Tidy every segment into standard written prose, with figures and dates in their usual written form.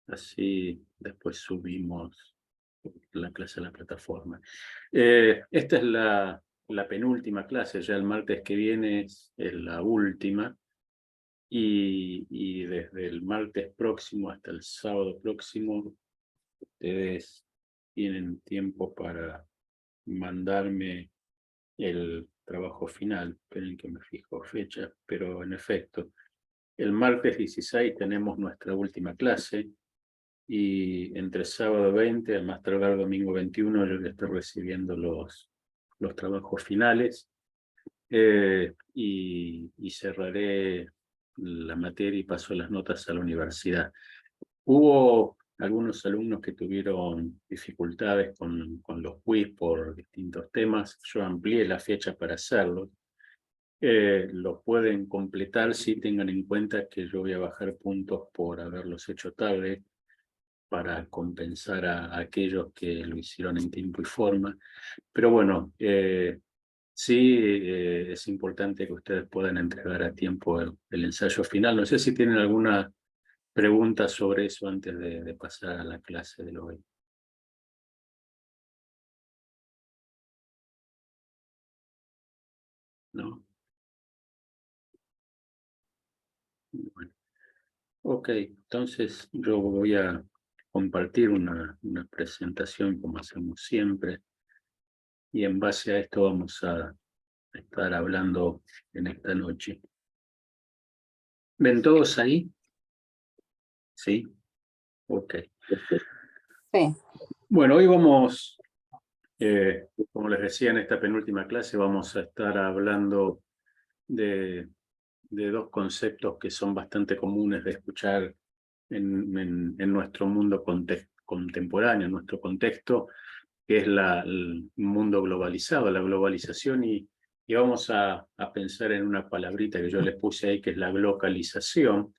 así después subimos la clase a la plataforma. Esta es la penúltima clase, ya el martes que viene es la última, y desde el martes próximo hasta el sábado próximo, ustedes tienen tiempo para mandarme el trabajo final. Esperen que me fijo fecha, pero en efecto, el martes 16 tenemos nuestra última clase, y entre sábado 20 a más tardar domingo 21 yo ya estoy recibiendo los trabajos finales, y cerraré la materia y paso las notas a la universidad. Hubo algunos alumnos que tuvieron dificultades con los quiz por distintos temas. Yo amplié la fecha para hacerlo. Lo pueden completar si tengan en cuenta que yo voy a bajar puntos por haberlos hecho tarde, para compensar a aquellos que lo hicieron en tiempo y forma. Pero bueno, sí, es importante que ustedes puedan entregar a tiempo el ensayo final. No sé si tienen alguna pregunta sobre eso antes de pasar a la clase de hoy. ¿No? Bueno. Ok, entonces yo voy a compartir una presentación como hacemos siempre, y en base a esto vamos a estar hablando en esta noche. ¿Ven todos ahí? Sí. Ok. Sí. Bueno, hoy vamos, como les decía en esta penúltima clase, vamos a estar hablando de dos conceptos que son bastante comunes de escuchar en nuestro mundo contemporáneo, en nuestro contexto, que es el mundo globalizado, la globalización, y vamos a pensar en una palabrita que yo les puse ahí, que es la glocalización,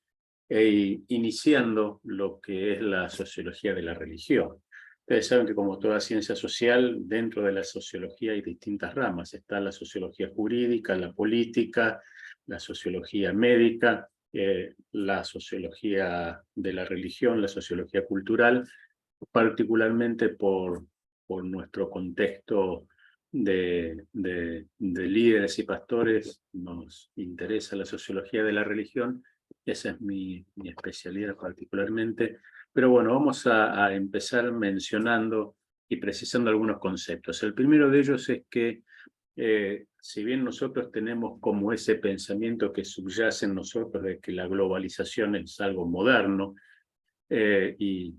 iniciando lo que es la sociología de la religión. Ustedes saben que, como toda ciencia social, dentro de la sociología hay distintas ramas. Está la sociología jurídica, la política, la sociología médica, la sociología de la religión, la sociología cultural. Particularmente por nuestro contexto de líderes y pastores, nos interesa la sociología de la religión. Esa es mi especialidad particularmente. Pero bueno, vamos a empezar mencionando y precisando algunos conceptos. El primero de ellos es que, si bien nosotros tenemos como ese pensamiento que subyace en nosotros de que la globalización es algo moderno, y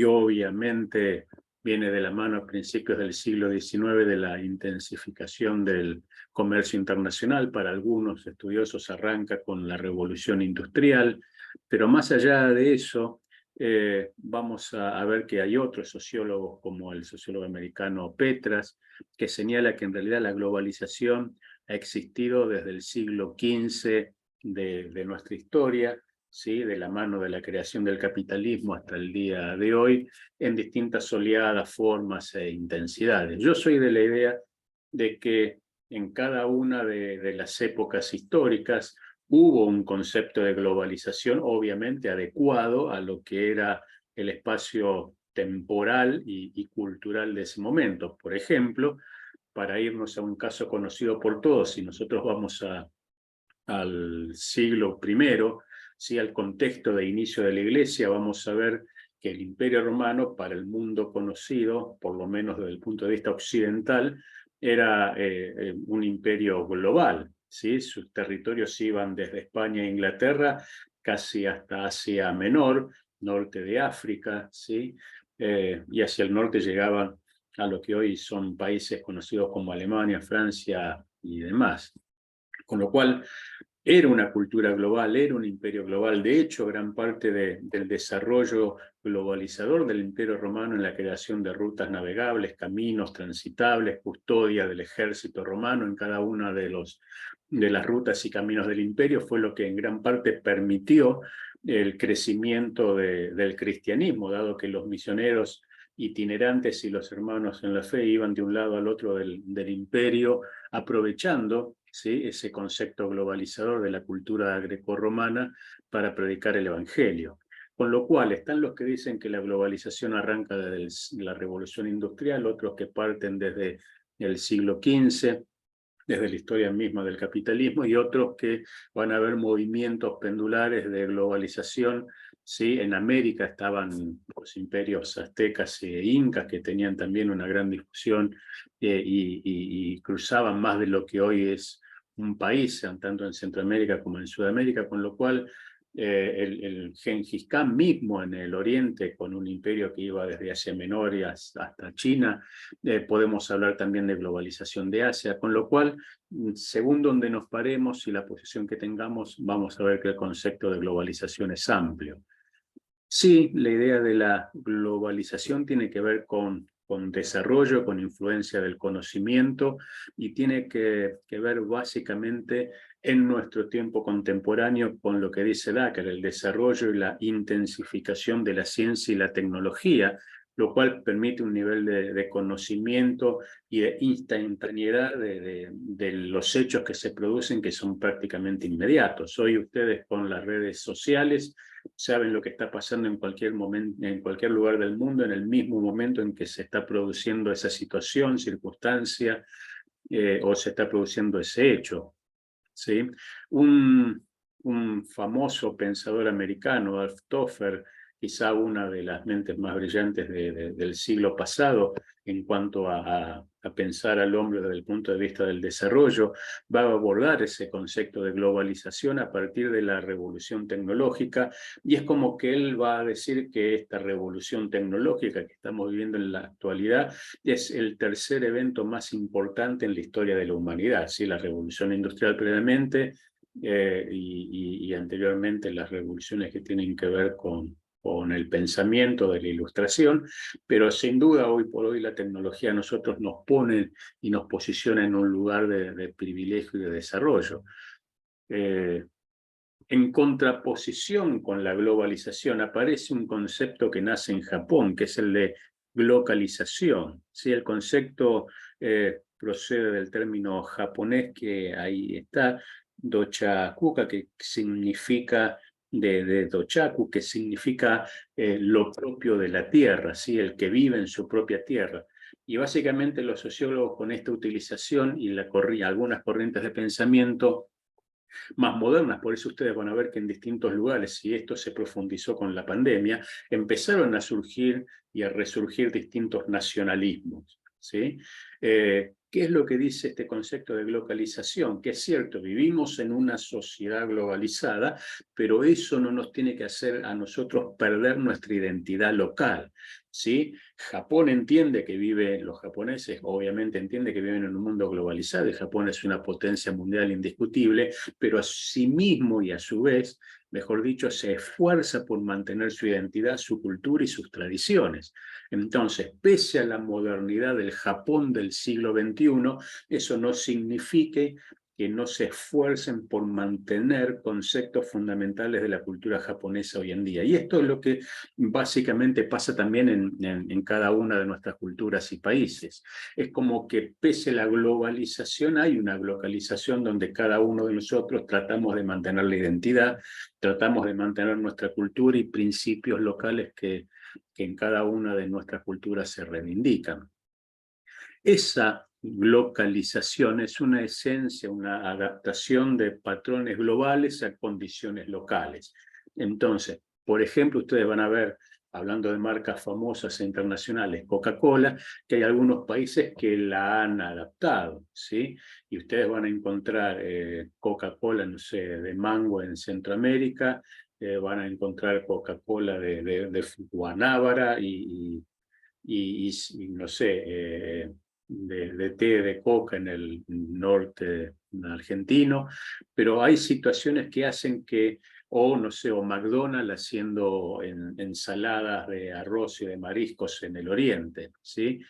obviamente viene de la mano a principios del siglo XIX de la intensificación del comercio internacional. Para algunos estudiosos arranca con la revolución industrial, pero más allá de eso, vamos a ver que hay otros sociólogos, como el sociólogo americano Petras, que señala que en realidad la globalización ha existido desde el siglo XV de nuestra historia, ¿sí? De la mano de la creación del capitalismo hasta el día de hoy, en distintas oleadas, formas e intensidades. Yo soy de la idea de que en cada una de las épocas históricas hubo un concepto de globalización, obviamente adecuado a lo que era el espacio temporal y cultural de ese momento. Por ejemplo, para irnos a un caso conocido por todos, si nosotros vamos al siglo I, ¿sí? Al contexto de inicio de la Iglesia, vamos a ver que el Imperio Romano, para el mundo conocido, por lo menos desde el punto de vista occidental, era un imperio global, ¿sí? Sus territorios iban desde España e Inglaterra casi hasta Asia Menor, norte de África, ¿sí? Y hacia el norte llegaban a lo que hoy son países conocidos como Alemania, Francia y demás. Con lo cual, era una cultura global, era un imperio global. De hecho, gran parte del desarrollo globalizador del Imperio Romano, en la creación de rutas navegables, caminos transitables, custodia del ejército romano en cada una de las rutas y caminos del imperio, fue lo que en gran parte permitió el crecimiento del cristianismo, dado que los misioneros itinerantes y los hermanos en la fe iban de un lado al otro del imperio, aprovechando, ¿sí?, ese concepto globalizador de la cultura grecorromana para predicar el evangelio. Con lo cual están los que dicen que la globalización arranca desde la revolución industrial, otros que parten desde el siglo XV, desde la historia misma del capitalismo, y otros que van a haber movimientos pendulares de globalización. ¿Sí? En América estaban los imperios aztecas e incas, que tenían también una gran difusión y cruzaban más de lo que hoy es un país, tanto en Centroamérica como en Sudamérica, con lo cual el Gengis Khan mismo en el oriente, con un imperio que iba desde Asia Menor y hasta China, podemos hablar también de globalización de Asia, con lo cual, según donde nos paremos y la posición que tengamos, vamos a ver que el concepto de globalización es amplio. Sí, la idea de la globalización tiene que ver con desarrollo, con influencia del conocimiento, y tiene que ver básicamente en nuestro tiempo contemporáneo con lo que dice Dacker, el desarrollo y la intensificación de la ciencia y la tecnología, lo cual permite un nivel de conocimiento y de instantaneidad de los hechos que se producen, que son prácticamente inmediatos. Hoy ustedes con las redes sociales saben lo que está pasando en cualquier momento, en cualquier lugar del mundo, en el mismo momento en que se está produciendo esa situación, circunstancia, o se está produciendo ese hecho. ¿Sí? Un famoso pensador americano, Alf Toffer, quizá una de las mentes más brillantes del siglo pasado en cuanto a pensar al hombre desde el punto de vista del desarrollo, va a abordar ese concepto de globalización a partir de la revolución tecnológica, y es como que él va a decir que esta revolución tecnológica que estamos viviendo en la actualidad es el tercer evento más importante en la historia de la humanidad. ¿Sí? La revolución industrial previamente, y anteriormente las revoluciones que tienen que ver con el pensamiento de la ilustración, pero sin duda hoy por hoy la tecnología a nosotros nos pone y nos posiciona en un lugar de privilegio y de desarrollo. En contraposición con la globalización aparece un concepto que nace en Japón, que es el de glocalización. ¿Sí? El concepto procede del término japonés que ahí está, dochakuka, que significa de dochaku, que significa lo propio de la tierra, ¿sí? El que vive en su propia tierra. Y básicamente los sociólogos con esta utilización y algunas corrientes de pensamiento más modernas, por eso ustedes van a ver que en distintos lugares, y esto se profundizó con la pandemia, empezaron a surgir y a resurgir distintos nacionalismos. ¿Sí? ¿Qué es lo que dice este concepto de globalización? Que es cierto, vivimos en una sociedad globalizada, pero eso no nos tiene que hacer a nosotros perder nuestra identidad local. ¿Sí? Japón entiende que los japoneses obviamente entienden que viven en un mundo globalizado, y Japón es una potencia mundial indiscutible, pero a sí mismo y a su vez, mejor dicho, se esfuerza por mantener su identidad, su cultura y sus tradiciones. Entonces, pese a la modernidad del Japón del siglo XXI, eso no significa que no se esfuercen por mantener conceptos fundamentales de la cultura japonesa hoy en día. Y esto es lo que básicamente pasa también en cada una de nuestras culturas y países. Es como que pese a la globalización hay una localización donde cada uno de nosotros tratamos de mantener la identidad, tratamos de mantener nuestra cultura y principios locales que en cada una de nuestras culturas se reivindican. Esa localización es una esencia, una adaptación de patrones globales a condiciones locales. Entonces, por ejemplo, ustedes van a ver, hablando de marcas famosas e internacionales, Coca-Cola, que hay algunos países que la han adaptado, ¿sí? Y ustedes van a encontrar Coca-Cola, no sé, de mango en Centroamérica, van a encontrar Coca-Cola de Guanábara y no sé, de té de coca en el norte argentino, pero hay situaciones que hacen que, o no sé, o McDonald's haciendo ensaladas de arroz y de mariscos en el oriente, ¿sí?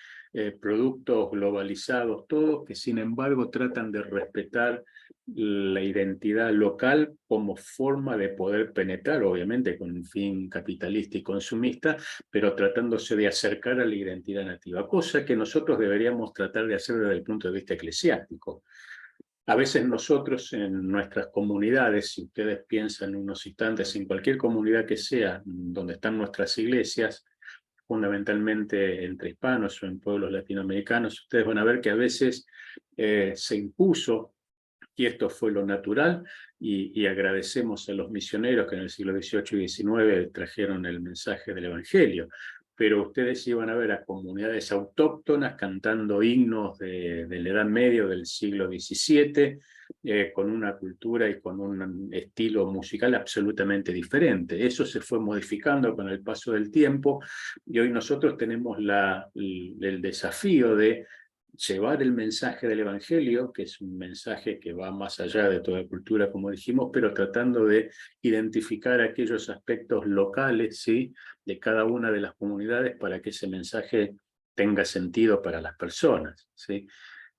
Productos globalizados, todos que sin embargo tratan de respetar la identidad local como forma de poder penetrar, obviamente con un fin capitalista y consumista, pero tratándose de acercar a la identidad nativa, cosa que nosotros deberíamos tratar de hacer desde el punto de vista eclesiástico. A veces nosotros en nuestras comunidades, si ustedes piensan unos instantes en cualquier comunidad que sea, donde están nuestras iglesias, fundamentalmente entre hispanos o en pueblos latinoamericanos, ustedes van a ver que a veces se impuso, y esto fue lo natural, y agradecemos a los misioneros que en el siglo XVIII y XIX trajeron el mensaje del Evangelio, pero ustedes iban a ver a comunidades autóctonas cantando himnos de la Edad Media del siglo XVII, con una cultura y con un estilo musical absolutamente diferente. Eso se fue modificando con el paso del tiempo, y hoy nosotros tenemos el desafío de llevar el mensaje del Evangelio, que es un mensaje que va más allá de toda cultura, como dijimos, pero tratando de identificar aquellos aspectos locales, ¿sí?, de cada una de las comunidades para que ese mensaje tenga sentido para las personas, ¿sí?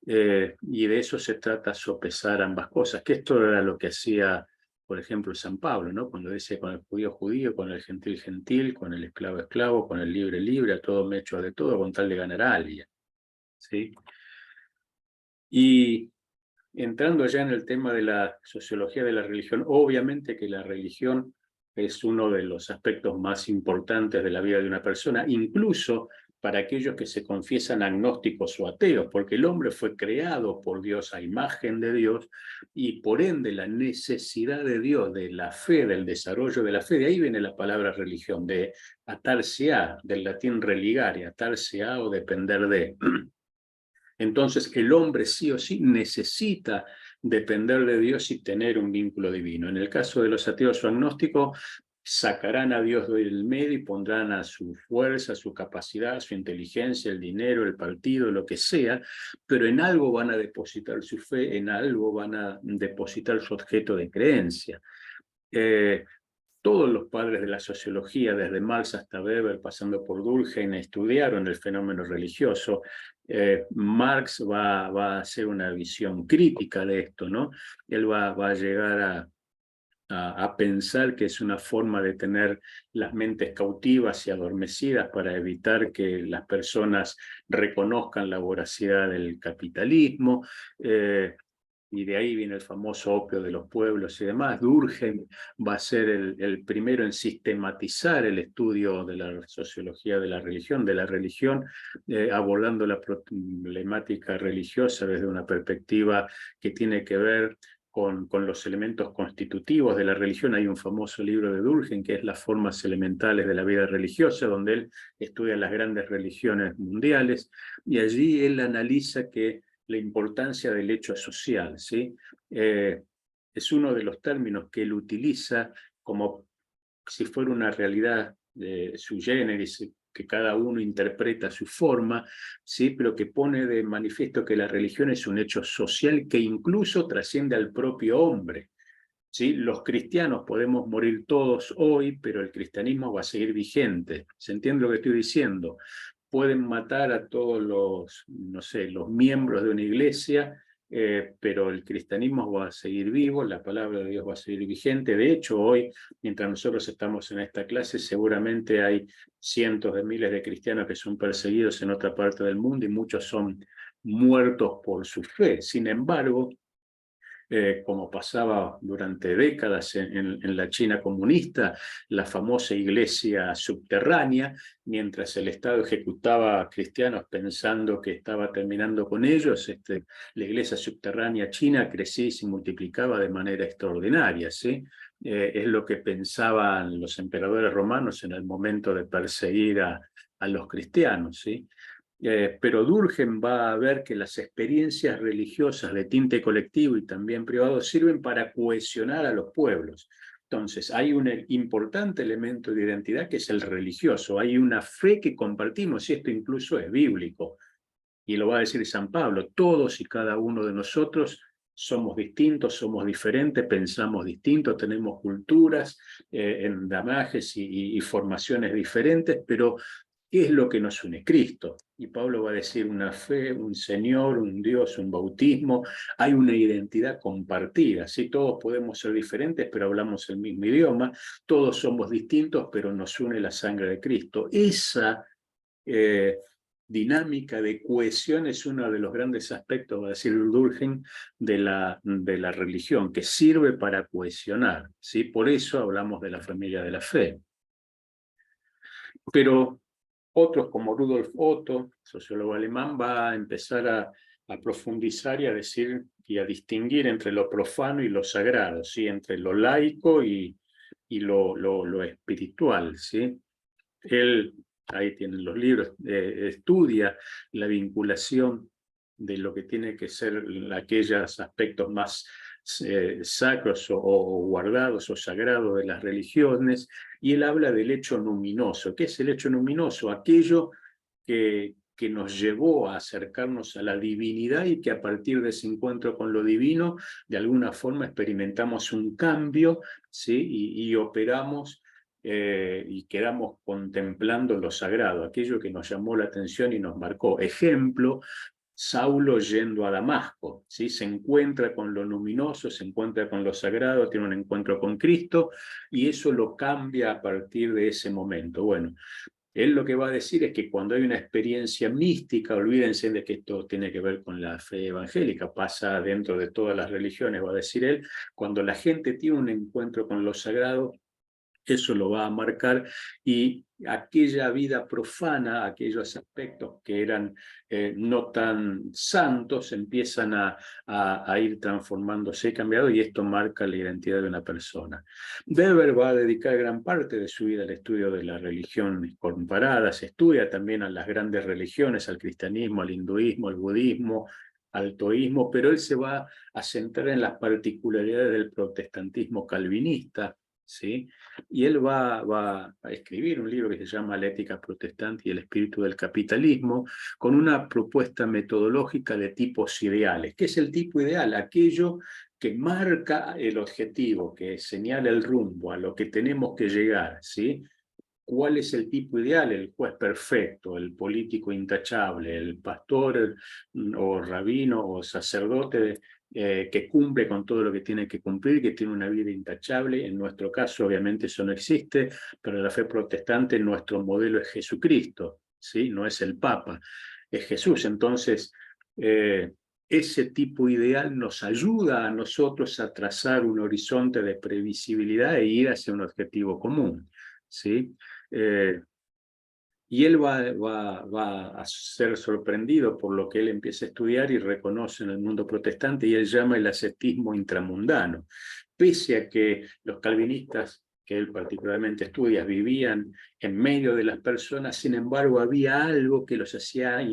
Y de eso se trata, sopesar ambas cosas, que esto era lo que hacía, por ejemplo, San Pablo, ¿no? Cuando decía: con el judío judío, con el gentil gentil, con el esclavo esclavo, con el libre libre, a todo me echo de todo, con tal de ganar a alguien, ¿sí? Y entrando ya en el tema de la sociología de la religión, obviamente que la religión es uno de los aspectos más importantes de la vida de una persona, incluso para aquellos que se confiesan agnósticos o ateos, porque el hombre fue creado por Dios a imagen de Dios, y por ende la necesidad de Dios, de la fe, del desarrollo de la fe, de ahí viene la palabra religión, de atarse a, del latín religare, atarse a o depender de. Entonces el hombre sí o sí necesita depender de Dios y tener un vínculo divino. En el caso de los ateos o agnósticos, sacarán a Dios del medio y pondrán a su fuerza, su capacidad, su inteligencia, el dinero, el partido, lo que sea, pero en algo van a depositar su fe, en algo van a depositar su objeto de creencia. Todos los padres de la sociología, desde Marx hasta Weber, pasando por Durkheim, estudiaron el fenómeno religioso. Marx va a hacer una visión crítica de esto, ¿no? Él va a llegar a pensar que es una forma de tener las mentes cautivas y adormecidas para evitar que las personas reconozcan la voracidad del capitalismo. Y de ahí viene el famoso opio de los pueblos y demás. Durkheim va a ser el primero en sistematizar el estudio de la sociología de la religión, abordando la problemática religiosa desde una perspectiva que tiene que ver con los elementos constitutivos de la religión. Hay un famoso libro de Durkheim que es Las formas elementales de la vida religiosa, donde él estudia las grandes religiones mundiales, y allí él analiza que la importancia del hecho social, ¿sí? Es uno de los términos que él utiliza como si fuera una realidad sui generis, que cada uno interpreta a su forma, ¿sí? Pero que pone de manifiesto que la religión es un hecho social que incluso trasciende al propio hombre, ¿sí? Los cristianos podemos morir todos hoy, pero el cristianismo va a seguir vigente. ¿Se entiende lo que estoy diciendo? Pueden matar a todos los, no sé, los miembros de una iglesia, pero el cristianismo va a seguir vivo, la palabra de Dios va a seguir vigente. De hecho, hoy, mientras nosotros estamos en esta clase, seguramente hay cientos de miles de cristianos que son perseguidos en otra parte del mundo y muchos son muertos por su fe. Sin embargo, como pasaba durante décadas en la China comunista, la famosa iglesia subterránea, mientras el Estado ejecutaba a cristianos pensando que estaba terminando con ellos, la iglesia subterránea china crecía y se multiplicaba de manera extraordinaria, ¿sí? Es lo que pensaban los emperadores romanos en el momento de perseguir a los cristianos, ¿sí? Pero Durkheim va a ver que las experiencias religiosas de tinte colectivo y también privado sirven para cohesionar a los pueblos. Entonces, hay un importante elemento de identidad que es el religioso. Hay una fe que compartimos, y esto incluso es bíblico. Y lo va a decir San Pablo: todos y cada uno de nosotros somos distintos, somos diferentes, pensamos distintos, tenemos culturas, endamajes y formaciones diferentes, pero ¿qué es lo que nos une? Cristo. Y Pablo va a decir: una fe, un Señor, un Dios, un bautismo. Hay una identidad compartida, ¿sí? Todos podemos ser diferentes, pero hablamos el mismo idioma. Todos somos distintos, pero nos une la sangre de Cristo. Esa dinámica de cohesión es uno de los grandes aspectos, va a decir Durkheim, de la religión, que sirve para cohesionar, ¿sí? Por eso hablamos de la familia de la fe. Pero otros, como Rudolf Otto, sociólogo alemán, va a empezar a profundizar y a decir y a distinguir entre lo profano y lo sagrado, ¿sí? Entre lo laico y lo espiritual, ¿sí? Él, ahí tienen los libros, estudia la vinculación de lo que tiene que ser aquellos aspectos más sacros o guardados o sagrados de las religiones, y él habla del hecho luminoso. ¿Qué es el hecho luminoso? Aquello que nos llevó a acercarnos a la divinidad y que a partir de ese encuentro con lo divino, de alguna forma experimentamos un cambio, ¿sí? y operamos y quedamos contemplando lo sagrado, aquello que nos llamó la atención y nos marcó. Ejemplo, Saulo yendo a Damasco, ¿sí? Se encuentra con lo luminoso, se encuentra con lo sagrado, tiene un encuentro con Cristo, y eso lo cambia a partir de ese momento. Bueno, él lo que va a decir es que cuando hay una experiencia mística, olvídense de que esto tiene que ver con la fe evangélica, pasa dentro de todas las religiones, va a decir él, cuando la gente tiene un encuentro con lo sagrado, eso lo va a marcar, y aquella vida profana, aquellos aspectos que eran no tan santos, empiezan a ir transformándose y cambiando, y esto marca la identidad de una persona. Weber va a dedicar gran parte de su vida al estudio de las religiones comparadas, estudia también a las grandes religiones, al cristianismo, al hinduismo, al budismo, al taoísmo, pero él se va a centrar en las particularidades del protestantismo calvinista, ¿sí? Y él va a escribir un libro que se llama La ética protestante y el espíritu del capitalismo, con una propuesta metodológica de tipos ideales. ¿Qué es el tipo ideal? Aquello que marca el objetivo, que señala el rumbo, a lo que tenemos que llegar, ¿sí? ¿Cuál es el tipo ideal? El juez perfecto, el político intachable, el pastor o rabino o sacerdote que cumple con todo lo que tiene que cumplir, que tiene una vida intachable. En nuestro caso, obviamente, eso no existe, pero en la fe protestante nuestro modelo es Jesucristo, ¿sí? No es el Papa, es Jesús. Entonces, ese tipo ideal nos ayuda a nosotros a trazar un horizonte de previsibilidad e ir hacia un objetivo común, ¿sí? Y él va a ser sorprendido por lo que él empieza a estudiar y reconoce en el mundo protestante, y él llama el ascetismo intramundano. Pese a que los calvinistas, que él particularmente estudia, vivían en medio de las personas, sin embargo había algo que los hacía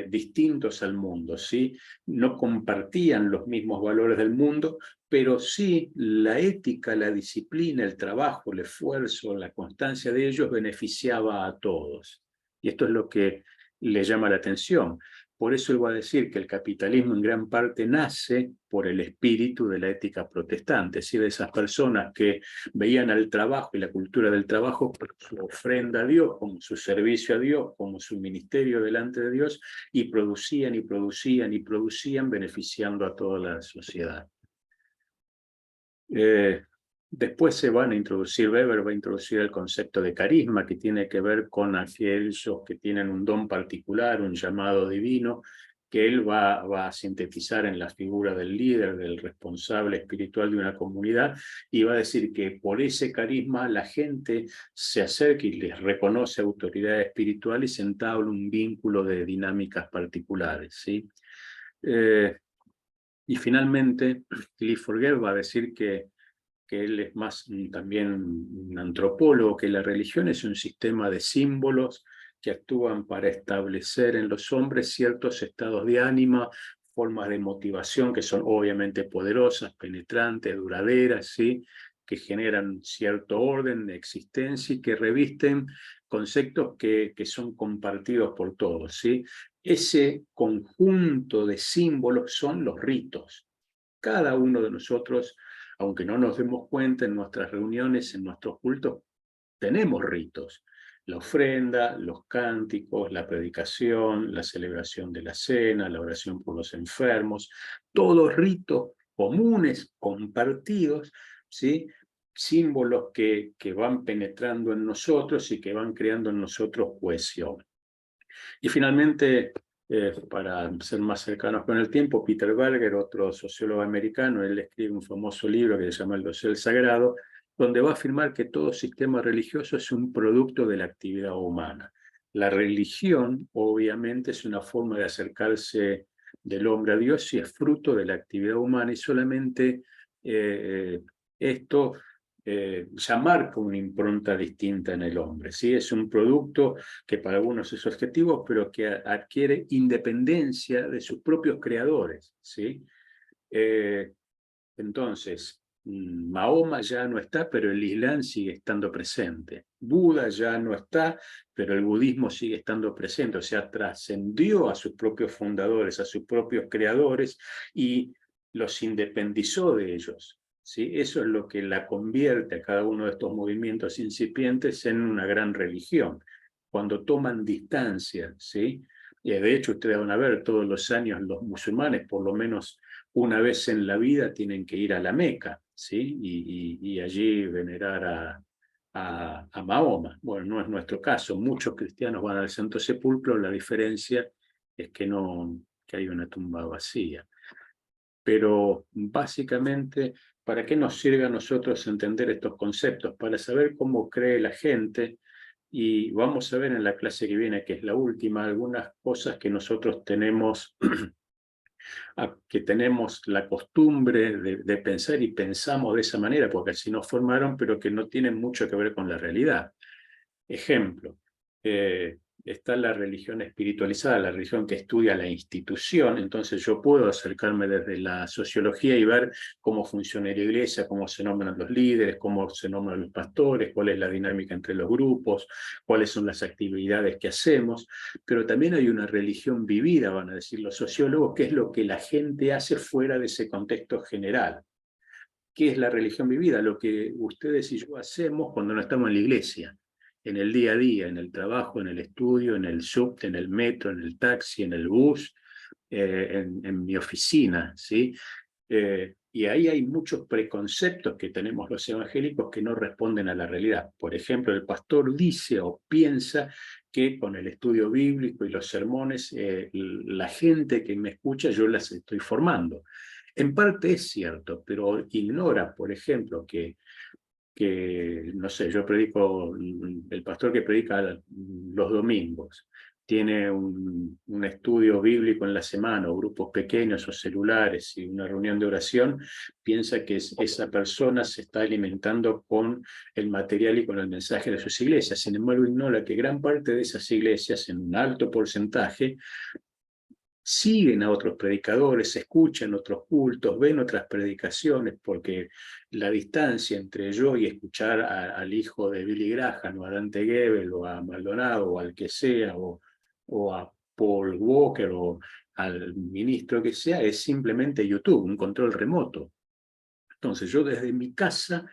distintos al mundo, ¿sí? No compartían los mismos valores del mundo, pero sí la ética, la disciplina, el trabajo, el esfuerzo, la constancia de ellos beneficiaba a todos. Y esto es lo que le llama la atención. Por eso él va a decir que el capitalismo en gran parte nace por el espíritu de la ética protestante, es decir, de esas personas que veían al trabajo y la cultura del trabajo como su ofrenda a Dios, como su servicio a Dios, como su ministerio delante de Dios, y producían y producían y producían, beneficiando a toda la sociedad. Después se van a introducir, Weber va a introducir el concepto de carisma, que tiene que ver con aquellos que tienen un don particular, un llamado divino, que él va a sintetizar en la figura del líder, del responsable espiritual de una comunidad, y va a decir que por ese carisma la gente se acerca y les reconoce autoridad espiritual y se entabla un vínculo de dinámicas particulares, ¿sí? Y finalmente, Clifford Gerber va a decir que él es más también un antropólogo, que la religión es un sistema de símbolos que actúan para establecer en los hombres ciertos estados de ánima, formas de motivación que son obviamente poderosas, penetrantes, duraderas, ¿sí? Que generan cierto orden de existencia y que revisten conceptos que son compartidos por todos, ¿sí? Ese conjunto de símbolos son los ritos. Cada uno de nosotros, aunque no nos demos cuenta, en nuestras reuniones, en nuestros cultos, tenemos ritos. La ofrenda, los cánticos, la predicación, la celebración de la cena, la oración por los enfermos, todos ritos comunes, compartidos, ¿sí? Símbolos que van penetrando en nosotros y que van creando en nosotros cohesión. Y finalmente, para ser más cercanos con el tiempo, Peter Berger, otro sociólogo americano, él escribe un famoso libro que se llama El dosel sagrado, donde va a afirmar que todo sistema religioso es un producto de la actividad humana. La religión, obviamente, es una forma de acercarse del hombre a Dios y es fruto de la actividad humana, y solamente esto ya marca una impronta distinta en el hombre, ¿sí? Es un producto que para algunos es objetivo, pero que adquiere independencia de sus propios creadores, ¿sí? Entonces, Mahoma ya no está, pero el Islam sigue estando presente. Buda ya no está, pero el budismo sigue estando presente. O sea, trascendió a sus propios fundadores, a sus propios creadores, y los independizó de ellos, ¿sí? Eso es lo que la convierte a cada uno de estos movimientos incipientes en una gran religión. Cuando toman distancia, ¿sí? Y de hecho, ustedes van a ver todos los años los musulmanes, por lo menos una vez en la vida, tienen que ir a la Meca, ¿sí? Y allí venerar a Mahoma. Bueno, no es nuestro caso. Muchos cristianos van al Santo Sepulcro, la diferencia es que, no, que hay una tumba vacía. Pero básicamente, ¿para qué nos sirve a nosotros entender estos conceptos? Para saber cómo cree la gente. Y vamos a ver en la clase que viene, que es la última, algunas cosas que nosotros tenemos que tenemos la costumbre de pensar y pensamos de esa manera, porque así nos formaron, pero que no tienen mucho que ver con la realidad. Ejemplo, está la religión espiritualizada, la religión que estudia la institución. Entonces yo puedo acercarme desde la sociología y ver cómo funciona la iglesia, cómo se nombran los líderes, cómo se nombran los pastores, cuál es la dinámica entre los grupos, cuáles son las actividades que hacemos. Pero también hay una religión vivida, van a decir los sociólogos, que es lo que la gente hace fuera de ese contexto general. ¿Qué es la religión vivida? Lo que ustedes y yo hacemos cuando no estamos en la iglesia, en el día a día, en el trabajo, en el estudio, en el subte, en el metro, en el taxi, en el bus, en mi oficina, ¿sí? Y ahí hay muchos preconceptos que tenemos los evangélicos que no responden a la realidad. Por ejemplo, el pastor dice o piensa que con el estudio bíblico y los sermones, la gente que me escucha, yo las estoy formando. En parte es cierto, pero ignora, por ejemplo, no sé, yo predico, el pastor que predica los domingos, tiene un estudio bíblico en la semana, o grupos pequeños o celulares, y una reunión de oración, piensa que esa persona se está alimentando con el material y con el mensaje de sus iglesias. Sin embargo, ignora que gran parte de esas iglesias, en un alto porcentaje, siguen a otros predicadores, escuchan otros cultos, ven otras predicaciones, porque la distancia entre yo y escuchar al hijo de Billy Graham, o a Dante Gebel, o a Maldonado, o al que sea, o a Paul Walker, o al ministro que sea, es simplemente YouTube, un control remoto. Entonces yo desde mi casa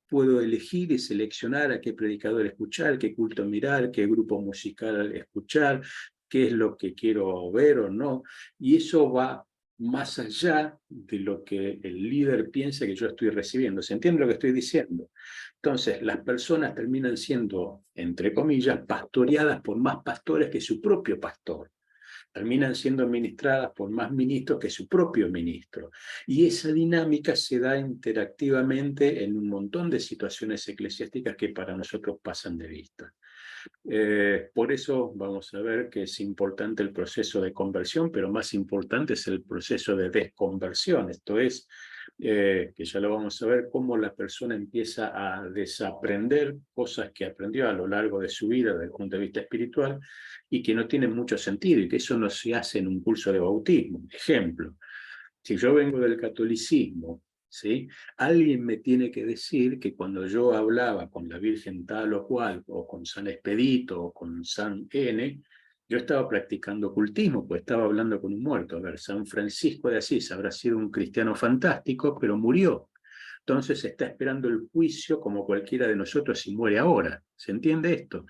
puedo elegir y seleccionar a qué predicador escuchar, qué culto mirar, qué grupo musical escuchar, qué es lo que quiero ver o no. Y eso va más allá de lo que el líder piensa que yo estoy recibiendo. ¿Se entiende lo que estoy diciendo? Entonces, las personas terminan siendo, entre comillas, pastoreadas por más pastores que su propio pastor. Terminan siendo administradas por más ministros que su propio ministro. Y esa dinámica se da interactivamente en un montón de situaciones eclesiásticas que para nosotros pasan de vista. Por eso vamos a ver que es importante el proceso de conversión, pero más importante es el proceso de desconversión. Esto es, que ya lo vamos a ver, cómo la persona empieza a desaprender cosas que aprendió a lo largo de su vida desde el punto de vista espiritual y que no tienen mucho sentido, y que eso no se hace en un curso de bautismo. Ejemplo, si yo vengo del catolicismo, ¿sí? Alguien me tiene que decir que cuando yo hablaba con la Virgen tal o cual, o con San Expedito, o con San N, yo estaba practicando ocultismo, pues estaba hablando con un muerto. A ver, San Francisco de Asís habrá sido un cristiano fantástico, pero murió. Entonces está esperando el juicio como cualquiera de nosotros si muere ahora. ¿Se entiende esto?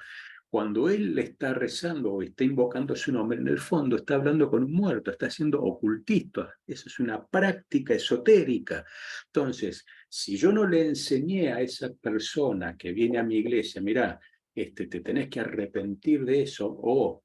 Cuando él le está rezando o está invocando su nombre, en el fondo está hablando con un muerto, está haciendo ocultista. Eso es una práctica esotérica. Entonces, si yo no le enseñé a esa persona que viene a mi iglesia, mirá, te tenés que arrepentir de eso, o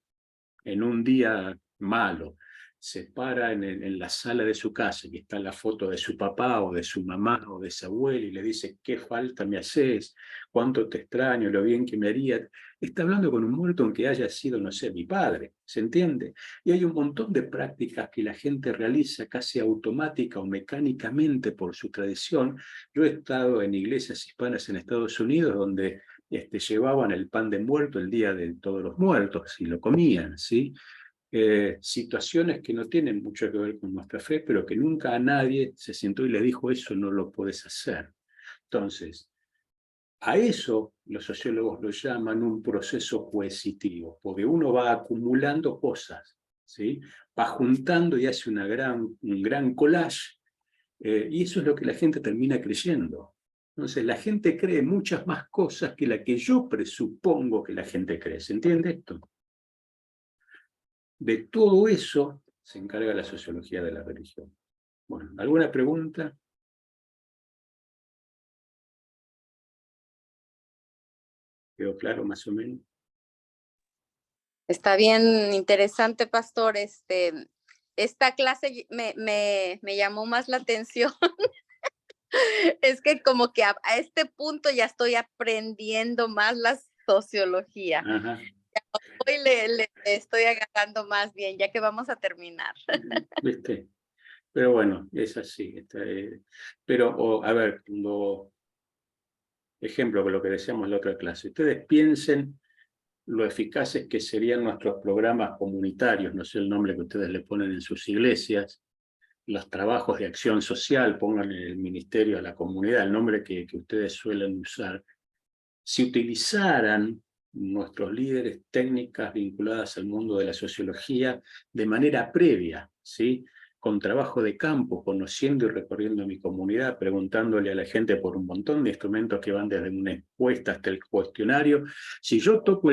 en un día malo, se para en la sala de su casa y está la foto de su papá o de su mamá o de su abuela y le dice, ¿qué falta me haces? ¿Cuánto te extraño? Lo bien que me haría. Está hablando con un muerto aunque haya sido, no sé, mi padre, ¿se entiende? Y hay un montón de prácticas que la gente realiza casi automática o mecánicamente por su tradición. Yo he estado en iglesias hispanas en Estados Unidos donde llevaban el pan de muerto el día de todos los muertos y lo comían, ¿sí? Situaciones que no tienen mucho que ver con nuestra fe, pero que nunca a nadie se sentó y le dijo, eso no lo puedes hacer. Entonces, a eso los sociólogos lo llaman un proceso coercitivo, porque uno va acumulando cosas, ¿sí? Va juntando y hace un gran collage, y eso es lo que la gente termina creyendo. Entonces, la gente cree muchas más cosas que la que yo presupongo que la gente cree. ¿Se entiende esto? De todo eso se encarga la sociología de la religión. Bueno, ¿alguna pregunta? ¿Quedó claro más o menos? Está bien interesante, pastor. Esta clase me llamó más la atención. Es que como que a este punto ya estoy aprendiendo más la sociología. Ajá. Hoy le estoy agarrando más bien, ya que vamos a terminar. ¿Viste? Pero bueno, es así. Pero, a ver, ejemplo de lo que decíamos en la otra clase, ustedes piensen lo eficaces que serían nuestros programas comunitarios, no sé el nombre que ustedes le ponen en sus iglesias, los trabajos de acción social, pongan en el ministerio a la comunidad, el nombre que ustedes suelen usar, si utilizaran nuestros líderes técnicas vinculadas al mundo de la sociología de manera previa, ¿sí? Con trabajo de campo, conociendo y recorriendo mi comunidad, preguntándole a la gente por un montón de instrumentos que van desde una encuesta hasta el cuestionario. Si yo toco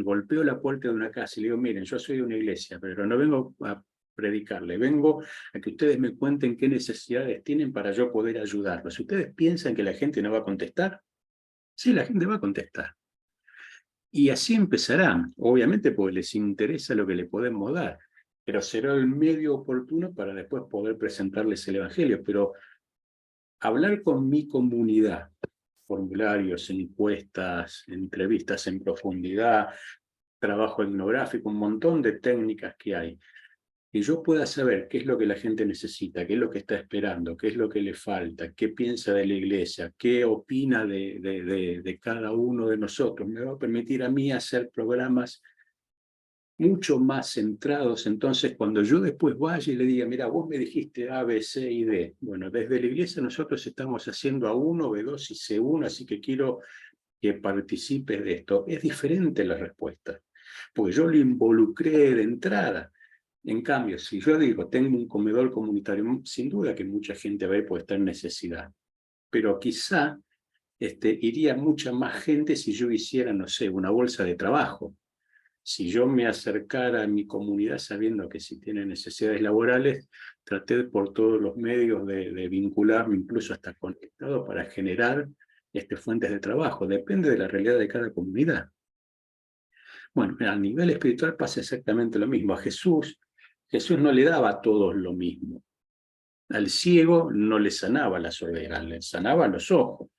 golpeo la puerta de una casa y le digo, miren, yo soy de una iglesia, pero no vengo a predicarle, vengo a que ustedes me cuenten qué necesidades tienen para yo poder ayudarlos. ¿Ustedes piensan que la gente no va a contestar? Sí, la gente va a contestar. Y así empezarán, obviamente porque les interesa lo que le podemos dar, pero será el medio oportuno para después poder presentarles el Evangelio. Pero hablar con mi comunidad, formularios, encuestas, entrevistas en profundidad, trabajo etnográfico, un montón de técnicas que hay, que yo pueda saber qué es lo que la gente necesita, qué es lo que está esperando, qué es lo que le falta, qué piensa de la iglesia, qué opina de cada uno de nosotros, me va a permitir a mí hacer programas mucho más centrados. Entonces, cuando yo después vaya y le diga, mira, vos me dijiste A, B, C y D. Bueno, desde la iglesia nosotros estamos haciendo A1, B2 y C1, así que quiero que participes de esto. Es diferente la respuesta, porque yo lo involucré de entrada. En cambio, si yo digo, tengo un comedor comunitario, sin duda que mucha gente va a ir porque está en necesidad, pero quizá iría mucha más gente si yo hiciera, no sé, una bolsa de trabajo. Si yo me acercara a mi comunidad sabiendo que si tiene necesidades laborales, traté por todos los medios de vincularme, incluso hasta conectado, para generar fuentes de trabajo. Depende de la realidad de cada comunidad. Bueno, a nivel espiritual pasa exactamente lo mismo. A Jesús no le daba a todos lo mismo. Al ciego no le sanaba la sordera, le sanaba los ojos.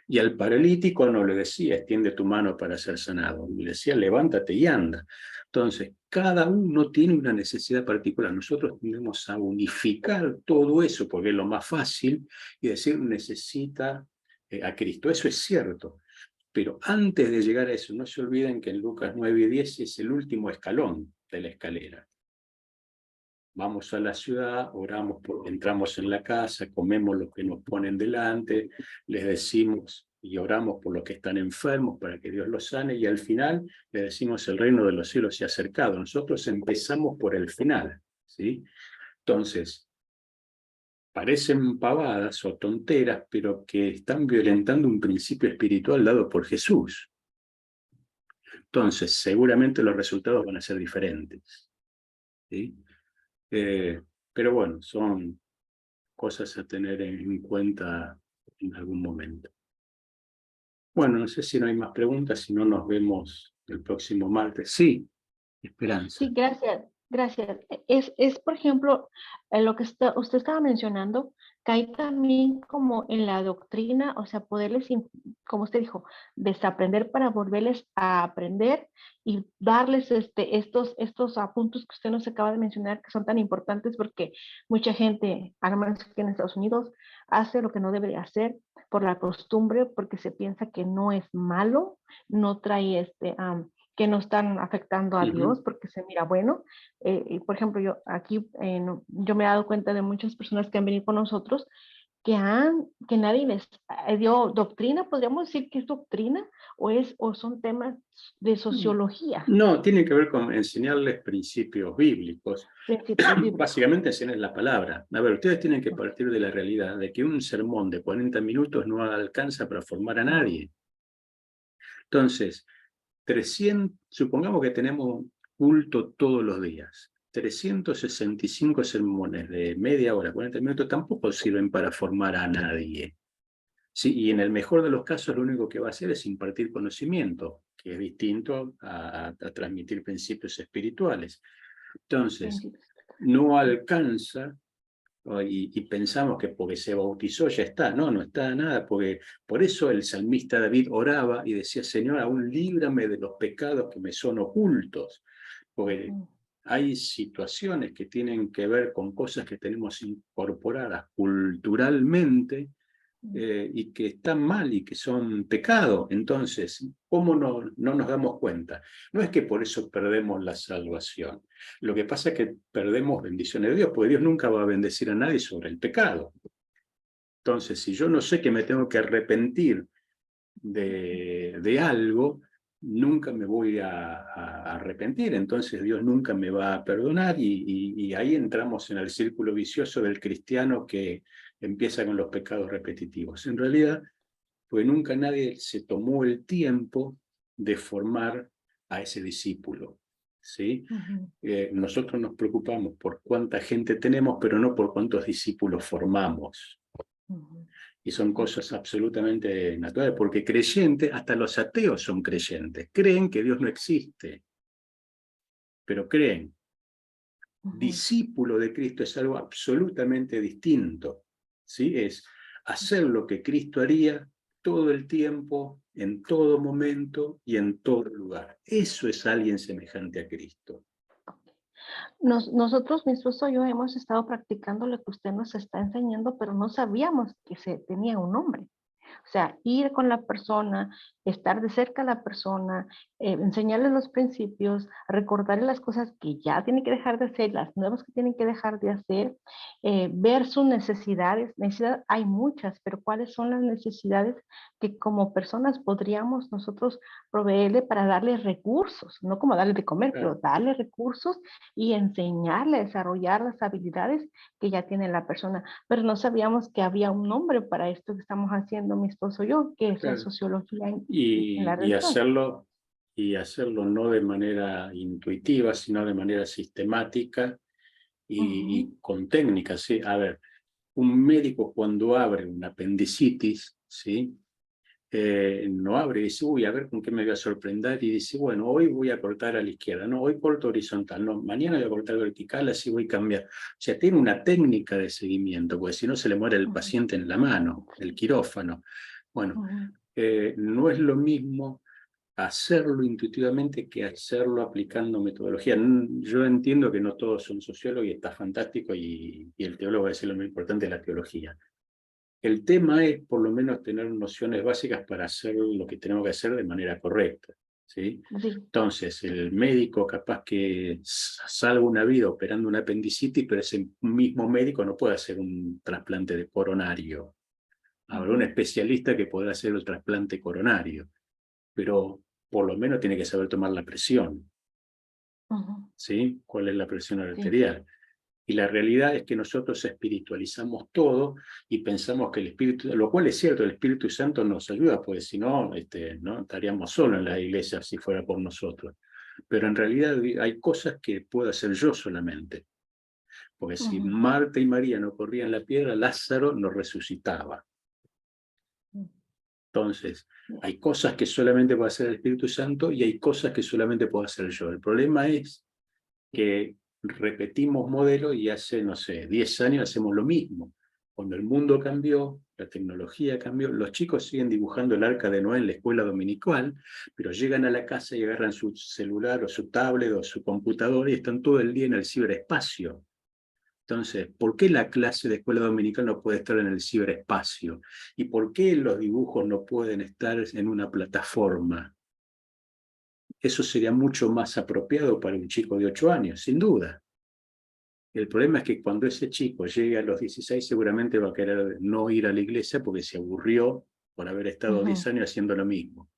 Y al paralítico no le decía, extiende tu mano para ser sanado. Le decía, levántate y anda. Entonces, cada uno tiene una necesidad particular. Nosotros tendemos a unificar todo eso, porque es lo más fácil, y decir, necesita a Cristo. Eso es cierto. Pero antes de llegar a eso, no se olviden que en Lucas 9 y 10 es el último escalón de la escalera. Vamos a la ciudad, oramos, entramos en la casa, comemos lo que nos ponen delante, les decimos y oramos por los que están enfermos para que Dios los sane, y al final les decimos el reino de los cielos se ha acercado. Nosotros empezamos por el final, ¿sí? Entonces, parecen pavadas o tonteras, pero que están violentando un principio espiritual dado por Jesús. Entonces, seguramente los resultados van a ser diferentes, ¿sí? Pero bueno, son cosas a tener en cuenta en algún momento. Bueno, no sé si no hay más preguntas, si no nos vemos el próximo martes. Sí, Esperanza. Sí, gracias, gracias. Es por ejemplo, lo que usted estaba mencionando, cae también como en la doctrina, o sea, poderles, como usted dijo, desaprender para volverles a aprender y darles estos puntos que usted nos acaba de mencionar, que son tan importantes porque mucha gente, al menos aquí en Estados Unidos, hace lo que no debería hacer por la costumbre, porque se piensa que no es malo, no trae que no están afectando a Dios, porque se mira bueno. Y por ejemplo, yo aquí, yo me he dado cuenta de muchas personas que han venido con nosotros que nadie les dio doctrina, podríamos decir que es doctrina, o son temas de sociología, No, tiene que ver con enseñarles principios bíblicos. principios bíblicos. Básicamente enseñarles la palabra. A ver, ustedes tienen que partir de la realidad de que un sermón de 40 minutos no alcanza para formar a nadie. Entonces, supongamos que tenemos culto todos los días. 365 sermones de media hora, 40 minutos, tampoco sirven para formar a nadie. Sí, y en el mejor de los casos, lo único que va a hacer es impartir conocimiento, que es distinto a transmitir principios espirituales. Entonces, no alcanza, y pensamos que porque se bautizó ya está. No, no está nada, porque por eso el salmista David oraba y decía: Señor, aún líbrame de los pecados que me son ocultos, porque hay situaciones que tienen que ver con cosas que tenemos incorporadas culturalmente, y que están mal y que son pecado. Entonces, ¿cómo no nos damos cuenta? No es que por eso perdemos la salvación. Lo que pasa es que perdemos bendiciones de Dios, porque Dios nunca va a bendecir a nadie sobre el pecado. Entonces, si yo no sé que me tengo que arrepentir de algo, nunca me voy a arrepentir. Entonces Dios nunca me va a perdonar, y ahí entramos en el círculo vicioso del cristiano que empieza con los pecados repetitivos. En realidad, pues nunca nadie se tomó el tiempo de formar a ese discípulo, ¿sí? Nosotros nos preocupamos por cuánta gente tenemos, pero no por cuántos discípulos formamos. Y son cosas absolutamente naturales, porque creyentes, hasta los ateos son creyentes, creen que Dios no existe, pero creen. Discípulo de Cristo es algo absolutamente distinto, ¿sí? Es hacer lo que Cristo haría todo el tiempo, en todo momento y en todo lugar. Eso es alguien semejante a Cristo. Nosotros, mi esposo y yo, hemos estado practicando lo que usted nos está enseñando, pero no sabíamos que se tenía un nombre. O sea, ir con la persona, estar de cerca a la persona, enseñarle los principios, recordarle las cosas que ya tiene que dejar de hacer, las nuevas que tienen que dejar de hacer, ver sus necesidades. Necesidades hay muchas, pero ¿cuáles son las necesidades que como personas podríamos nosotros proveerle para darle recursos? No como darle de comer, pero darle recursos y enseñarle a desarrollar las habilidades que ya tiene la persona. Pero no sabíamos que había un nombre para esto que estamos haciendo mi esposo y yo, que es la sociología en la religión. Y hacerlo no de manera intuitiva, sino de manera sistemática y con técnicas, ¿sí? A ver, un médico cuando abre una apendicitis, ¿sí? No abre y dice: uy, a ver con qué me voy a sorprender, y dice: bueno, hoy voy a cortar a la izquierda, no, hoy corto horizontal, no, mañana voy a cortar vertical, así voy a cambiar. O sea, tiene una técnica de seguimiento, porque si no se le muere el paciente en la mano, el quirófano. Bueno, no es lo mismo hacerlo intuitivamente que hacerlo aplicando metodología. Yo entiendo que no todos son sociólogos y está fantástico, y el teólogo va a decir lo más importante es la teología. El tema es por lo menos tener nociones básicas para hacer lo que tenemos que hacer de manera correcta, ¿sí? Entonces, el médico capaz que salva una vida operando una apendicitis, pero ese mismo médico no puede hacer un trasplante de coronario. Habrá un especialista que podrá hacer el trasplante coronario, pero por lo menos tiene que saber tomar la presión, ¿sí? ¿Cuál es la presión arterial? Y la realidad es que nosotros espiritualizamos todo y pensamos que el Espíritu, lo cual es cierto, el Espíritu Santo nos ayuda, pues si no, no estaríamos solos en la iglesia si fuera por nosotros. Pero en realidad hay cosas que puedo hacer yo solamente. Porque si Marta y María no corrían la piedra, Lázaro no resucitaba. Entonces, hay cosas que solamente puede hacer el Espíritu Santo y hay cosas que solamente puedo hacer yo. El problema es que repetimos modelo y hace, no sé, 10 años hacemos lo mismo. Cuando el mundo cambió, la tecnología cambió, los chicos siguen dibujando el Arca de Noé en la escuela dominical, pero llegan a la casa y agarran su celular o su tablet o su computadora y están todo el día en el ciberespacio. Entonces, ¿por qué la clase de escuela dominical no puede estar en el ciberespacio? ¿Y por qué los dibujos no pueden estar en una plataforma? Eso sería mucho más apropiado para un chico de 8 años, sin duda. El problema es que cuando ese chico llegue a los 16 seguramente va a querer no ir a la iglesia porque se aburrió por haber estado 10 años haciendo lo mismo.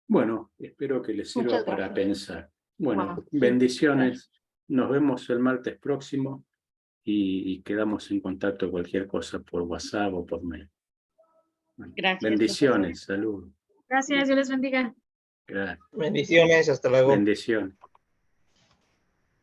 Bueno, espero que les sirva Muchas para gracias. pensar. Bueno, Wow, sí, bendiciones. gracias. Nos vemos el martes próximo y quedamos en contacto cualquier cosa por WhatsApp o por mail. Bueno, Gracias. bendiciones, salud. Gracias, Dios les bendiga. Gracias. Bendiciones, hasta luego. Bendiciones.